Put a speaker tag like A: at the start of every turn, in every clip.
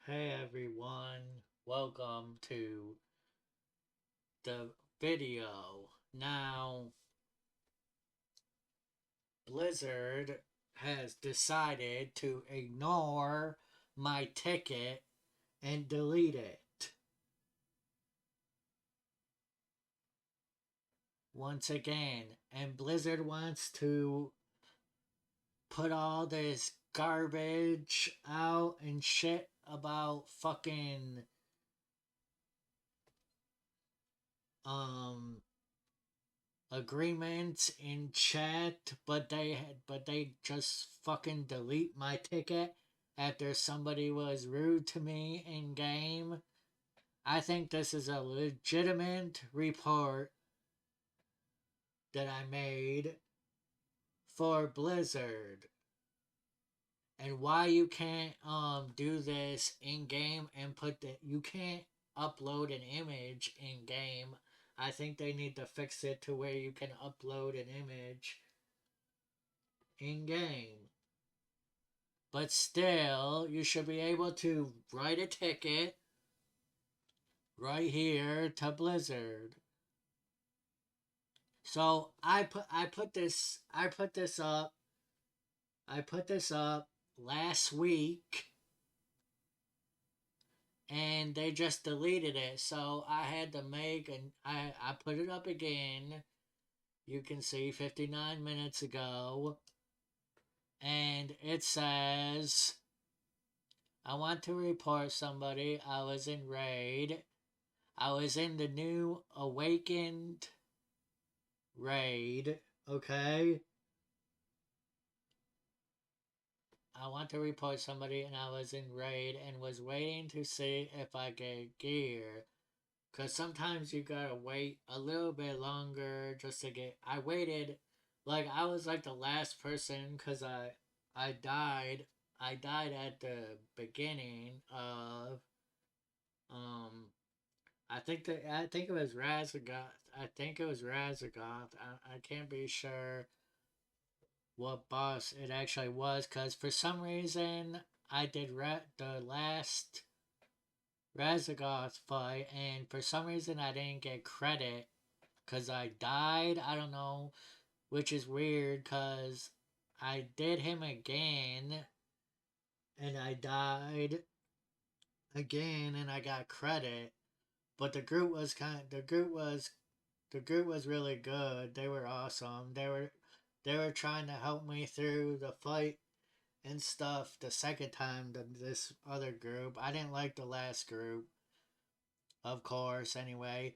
A: Hey everyone, welcome to the video. Now, Blizzard has decided to ignore my ticket and delete it. Once again, and Blizzard wants to put all this garbage out and shit about fucking um agreements in chat, but they just fucking delete my ticket after somebody was rude to me in game. I think this is a legitimate report that I made for Blizzard. And why you can't do this in game and put the you can't upload an image in game. I think they need to fix it to where you can upload an image in game. But still, you should be able to write a ticket right here to Blizzard. So I put this up last week and they just deleted it. So I had to make and I put it up again. You can see 59 minutes ago, and it says I want to report somebody. I was in raid. I was in the new Awakened raid, okay? I want to report somebody and I was in raid and was waiting to see if I get gear. Cause sometimes you gotta wait a little bit longer just to get. I waited, like I was like the last person, cause I died. I died at the beginning of um. I think it was Razagoth. I think it was Razagoth. I can't be sure what boss it actually was, cause for some reason I did the last Razagoth fight, and for some reason I didn't get credit because I died. I don't know, which is weird because I did him again and I died again and I got credit. But the group was really good. They were awesome. They were trying to help me through the fight and stuff the second time to this other group. I didn't like the last group, of course, anyway.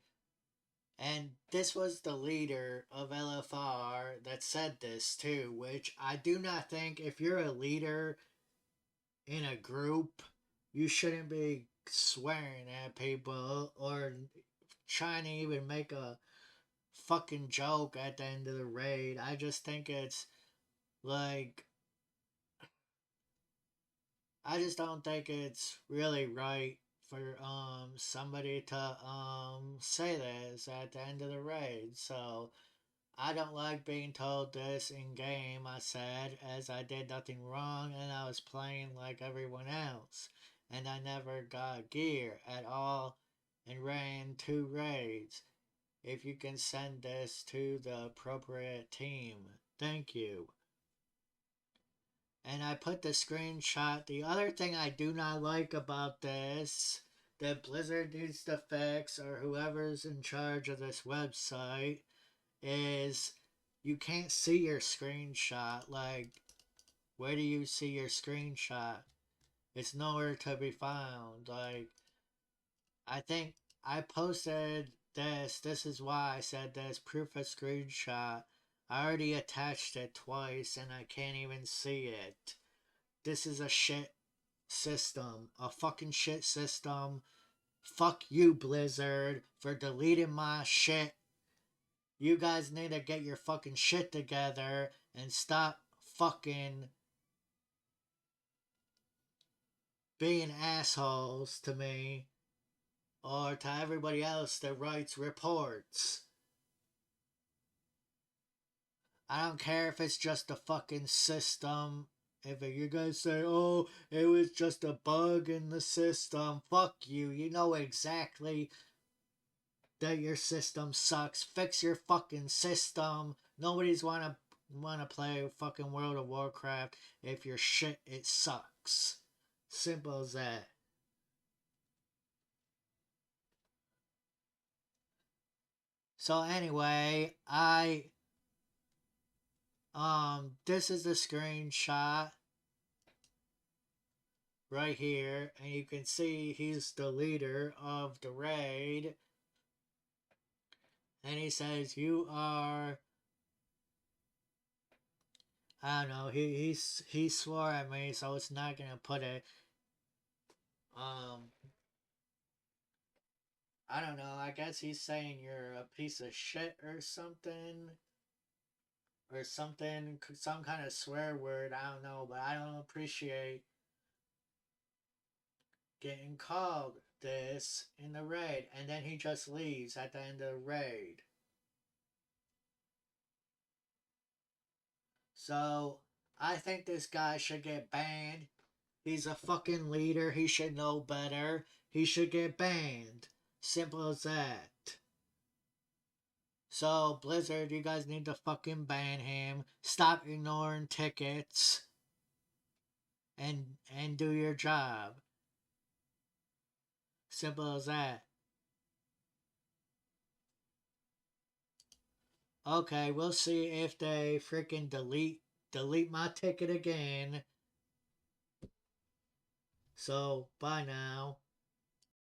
A: And this was the leader of LFR that said this too, which I do not think if you're a leader in a group, you shouldn't be swearing at people or trying to even make a fucking joke at the end of the raid. I just think it's like I just don't think it's really right for somebody to say this at the end of the raid. So I don't like being told this in game, I said, as I did nothing wrong and I was playing like everyone else. And I never got gear at all and ran 2 raids. If you can send this to the appropriate team, thank you. And I put the screenshot. The other thing I do not like about this that Blizzard needs to fix, or whoever's in charge of this website, is you can't see your screenshot. Like, where do you see your screenshot? It's nowhere to be found. Like, I think I posted this. This is why I said this proof of screenshot. I already attached it twice and I can't even see it. This is a shit system. A fucking shit system. Fuck you, Blizzard, for deleting my shit. You guys need to get your fucking shit together and stop fucking being assholes to me or to everybody else that writes reports. I don't care if it's just a fucking system If you guys say, oh, it was just a bug in the system, fuck you. You know exactly that your system sucks. Fix your fucking system. Nobody's wanna play fucking World of Warcraft if your shit it sucks. Simple as that. So anyway, this is the screenshot right here, and you can see he's the leader of the raid. And he says, you are, I don't know, he swore at me, so it's not gonna put it. Um, I don't know, I guess he's saying you're a piece of shit or something. Or something, some kind of swear word, I don't know, but I don't appreciate getting called this in the raid. And then he just leaves at the end of the raid. So, I think this guy should get banned. He's a fucking leader. He should know better. He should get banned. Simple as that. So, Blizzard, you guys need to fucking ban him. Stop ignoring tickets. And do your job. Simple as that. Okay, we'll see if they freaking delete my ticket again. So, bye now.